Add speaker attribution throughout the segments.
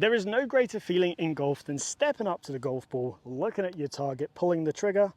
Speaker 1: There is no greater feeling in golf than stepping up to the golf ball, looking at your target, pulling the trigger,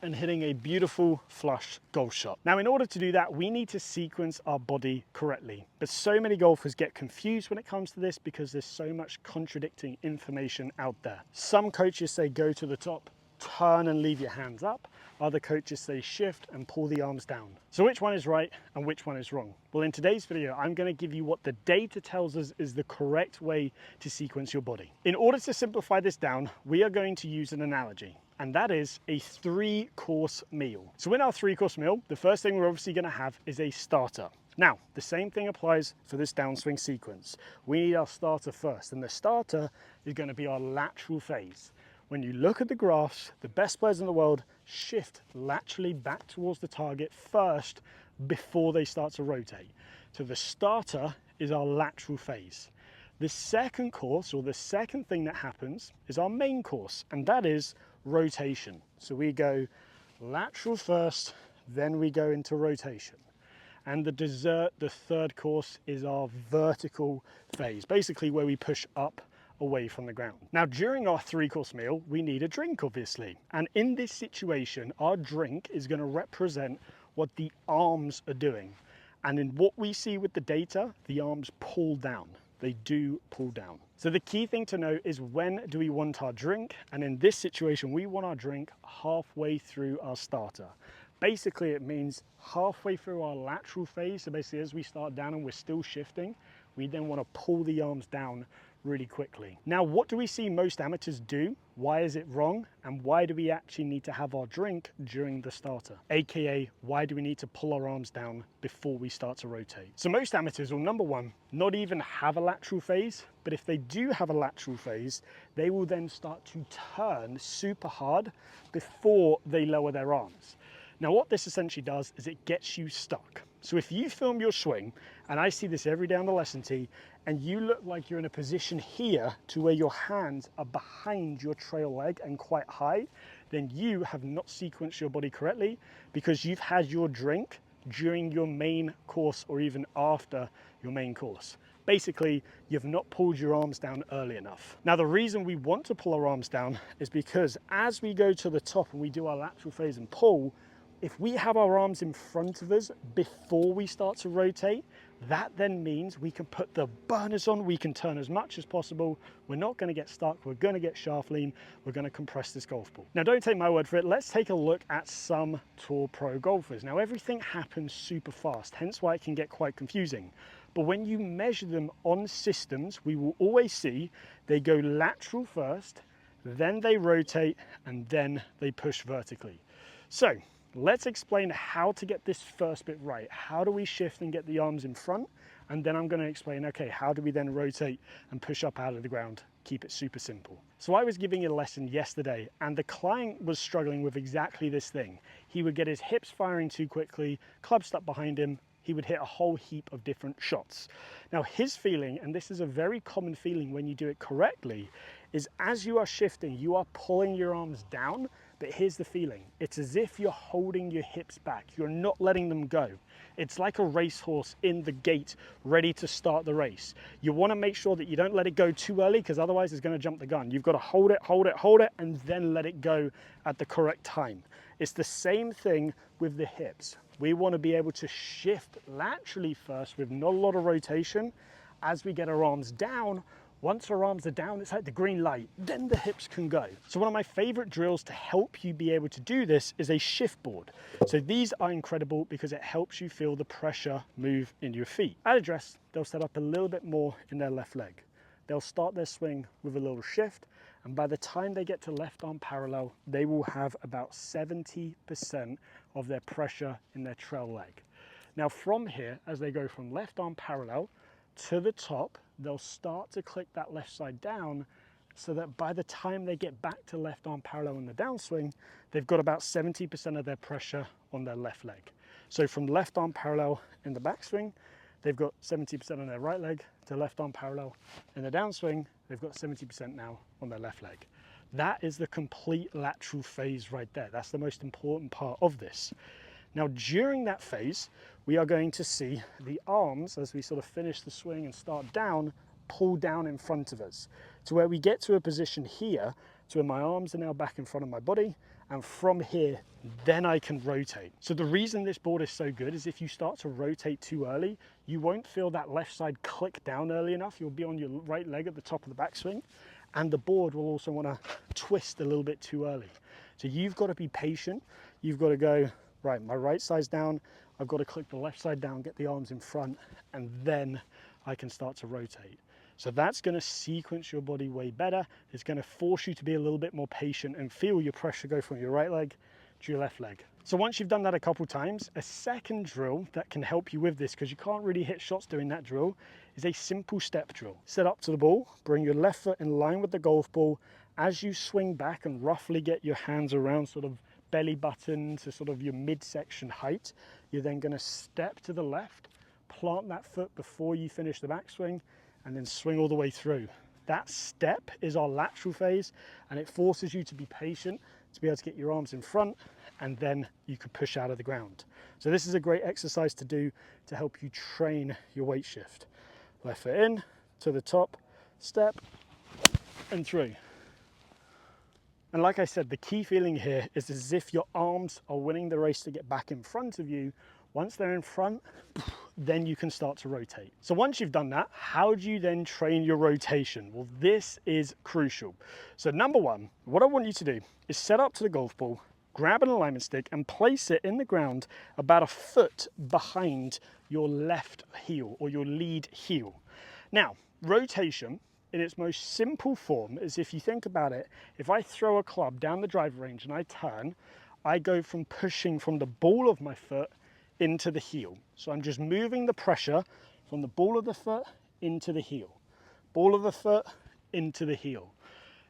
Speaker 1: and hitting a beautiful flush golf shot. Now, in order to do that, we need to sequence our body correctly. But so many golfers get confused when it comes to this because there's so much contradicting information out there. Some coaches say go to the top, turn and leave your hands up. Other coaches say shift and pull the arms down. So which one is right and which one is wrong? Well, in today's video, I'm going to give you what the data tells us is the correct way to sequence your body. In order to simplify this down, we are going to use an analogy, and that is a 3-course meal. So in our 3-course meal, the first thing we're obviously going to have is a starter. Now, the same thing applies for this downswing sequence. We need our starter first, and the starter is going to be our lateral phase. When you look at the graphs, the best players in the world shift laterally back towards the target first before they start to rotate. So the starter is our lateral phase. The second course, or the second thing that happens, is our main course, and that is rotation. So we go lateral first, then we go into rotation. And the dessert, the third course, is our vertical phase, basically where we push up away from the ground. Now, during our 3-course meal, we need a drink, obviously. And in this situation, our drink is going to represent what the arms are doing. And in what we see with the data, the arms pull down. They do pull down. So the key thing to know is, when do we want our drink? And in this situation, we want our drink halfway through our starter. Basically, it means halfway through our lateral phase. So basically, as we start down and we're still shifting, we then want to pull the arms down really quickly. Now, what do we see most amateurs do? Why is it wrong? And why do we actually need to have our drink during the starter? AKA, why do we need to pull our arms down before we start to rotate? So most amateurs will, number one, not even have a lateral phase, but if they do have a lateral phase, they will then start to turn super hard before they lower their arms. Now, what this essentially does is it gets you stuck. So if you film your swing, and I see this every day on the lesson tee, and you look like you're in a position here to where your hands are behind your trail leg and quite high, then you have not sequenced your body correctly, because you've had your drink during your main course or even after your main course. Basically, you've not pulled your arms down early enough. Now, the reason we want to pull our arms down is because as we go to the top and we do our lateral phase and pull, if we have our arms in front of us before we start to rotate, that then means we can put the burners on, we can turn as much as possible. We're not going to get stuck, we're going to get shaft lean, we're going to compress this golf ball. Now, don't take my word for it, let's take a look at some tour pro golfers. Now, everything happens super fast, hence why it can get quite confusing. But when you measure them on systems, we will always see they go lateral first, then they rotate, and then they push vertically. So let's explain how to get this first bit right. How do we shift and get the arms in front? And then I'm going to explain, okay, how do we then rotate and push up out of the ground? Keep it super simple. So I was giving a lesson yesterday, and the client was struggling with exactly this thing. He would get his hips firing too quickly, club stuck behind him, he would hit a whole heap of different shots. Now, his feeling, and this is a very common feeling when you do it correctly, is as you are shifting, you are pulling your arms down, but here's the feeling. It's as if you're holding your hips back. You're not letting them go. It's like a racehorse in the gate, ready to start the race. You want to make sure that you don't let it go too early, because otherwise it's going to jump the gun. You've got to hold it, and then let it go at the correct time. It's the same thing with the hips. We want to be able to shift laterally first with not a lot of rotation. As we get our arms down, once our arms are down, it's like the green light, then the hips can go. So one of my favorite drills to help you be able to do this is a shift board. So these are incredible because it helps you feel the pressure move in your feet. At address, they'll set up a little bit more in their left leg. They'll start their swing with a little shift, and by the time they get to left arm parallel, they will have about 70% of their pressure in their trail leg. Now from here, as they go from left arm parallel to the top, they'll start to click that left side down, so that by the time they get back to left arm parallel in the downswing, they've got about 70% of their pressure on their left leg. So from left arm parallel in the backswing, they've got 70% on their right leg, to left arm parallel in the downswing, they've got 70% now on their left leg. That is the complete lateral phase right there. That's the most important part of this. Now, during that phase, we are going to see the arms, as we sort of finish the swing and start down, pull down in front of us to where we get to a position here to where my arms are now back in front of my body, and from here, then I can rotate. So the reason this board is so good is if you start to rotate too early, you won't feel that left side click down early enough. You'll be on your right leg at the top of the backswing, and the board will also want to twist a little bit too early. So you've got to be patient. You've got to go, right, my right side's down, I've got to click the left side down, get the arms in front, and then I can start to rotate. So that's going to sequence your body way better. It's going to force you to be a little bit more patient and feel your pressure go from your right leg to your left leg. So once you've done that a couple times, a second drill that can help you with this, because you can't really hit shots doing that drill, is a simple step drill. Set up to the ball, bring your left foot in line with the golf ball. As you swing back and roughly get your hands around sort of belly button to sort of your midsection height, you're then going to step to the left, plant that foot before you finish the backswing, and then swing all the way through. That step is our lateral phase, and it forces you to be patient to be able to get your arms in front, and then you can push out of the ground. So this is a great exercise to do to help you train your weight shift. Left foot in, to the top, step, and through. And like I said, the key feeling here is as if your arms are winning the race to get back in front of you. Once they're in front, then you can start to rotate. So once you've done that, how do you then train your rotation? Well, this is crucial. So number one, what I want you to do is set up to the golf ball, grab an alignment stick and place it in the ground about a foot behind your left heel or your lead heel. Now, rotation in its most simple form is, if you think about it, if I throw a club down the driver range and I turn, I go from pushing from the ball of my foot into the heel. So I'm just moving the pressure from the ball of the foot into the heel. Ball of the foot into the heel.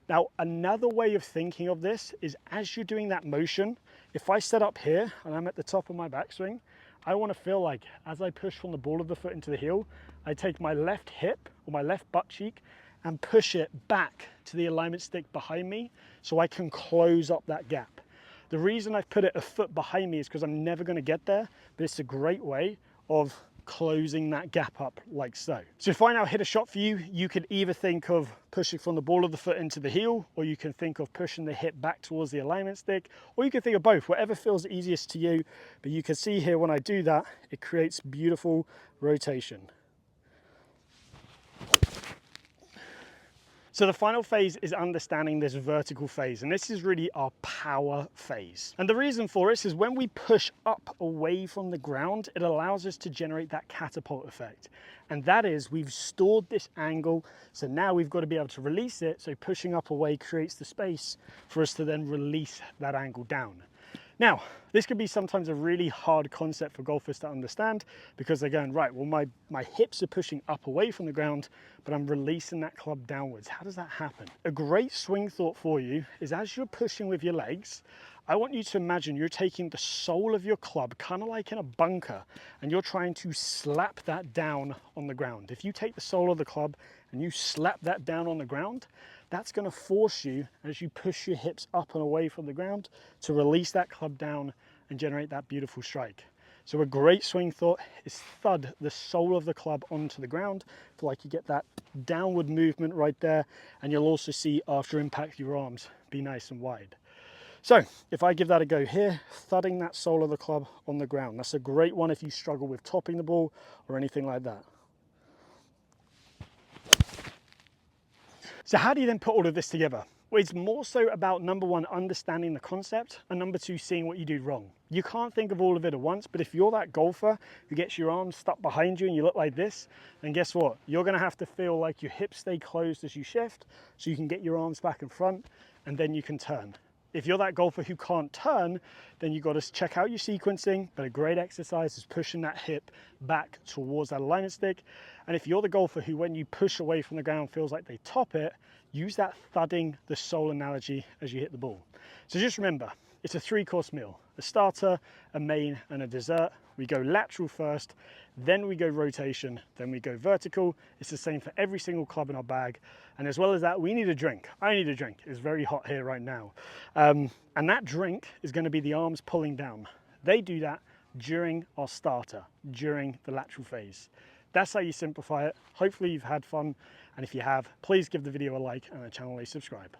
Speaker 1: Now, another way of thinking of this is as you're doing that motion, if I set up here and I'm at the top of my backswing, I want to feel like as I push from the ball of the foot into the heel, I take my left hip or my left butt cheek and push it back to the alignment stick behind me so I can close up that gap. The reason I've put it a foot behind me is because I'm never going to get there, but it's a great way of closing that gap up like so. So if I now hit a shot for you, you could either think of pushing from the ball of the foot into the heel, or you can think of pushing the hip back towards the alignment stick, or you can think of both, whatever feels easiest to you. But you can see here when I do that, it creates beautiful rotation. So the final phase is understanding this vertical phase, and this is really our power phase. And the reason for this is when we push up away from the ground, it allows us to generate that catapult effect. And that is, we've stored this angle, so now we've got to be able to release it, so pushing up away creates the space for us to then release that angle down. Now, this can be sometimes a really hard concept for golfers to understand, because they're going, right, well, my hips are pushing up away from the ground, but I'm releasing that club downwards. How does that happen? A great swing thought for you is as you're pushing with your legs, I want you to imagine you're taking the sole of your club, kind of like in a bunker, and you're trying to slap that down on the ground. If you take the sole of the club and you slap that down on the ground, that's going to force you, as you push your hips up and away from the ground, to release that club down and generate that beautiful strike. So a great swing thought is thud the sole of the club onto the ground. Feel like you get that downward movement right there, and you'll also see after impact your arms be nice and wide. So if I give that a go here, thudding that sole of the club on the ground. That's a great one if you struggle with topping the ball or anything like that. So how do you then put all of this together? Well, it's more so about, number one, understanding the concept, and number two, seeing what you do wrong. You can't think of all of it at once, but if you're that golfer who gets your arms stuck behind you and you look like this, then guess what? You're gonna have to feel like your hips stay closed as you shift, so you can get your arms back in front, and then you can turn. If you're that golfer who can't turn, then you've got to check out your sequencing, but a great exercise is pushing that hip back towards that alignment stick. And if you're the golfer who, when you push away from the ground, feels like they top it, use that thudding the sole analogy as you hit the ball. So just remember, it's a 3-course meal: a starter, a main, and a dessert. We go lateral first, then we go rotation, then we go vertical. It's the same for every single club in our bag. And as well as that, we need a drink. I need a drink. It's very hot here right now. And that drink is going to be the arms pulling down. They do that during our starter, during the lateral phase. That's how you simplify it. Hopefully you've had fun, And if you have, please give the video a like and the channel a subscribe.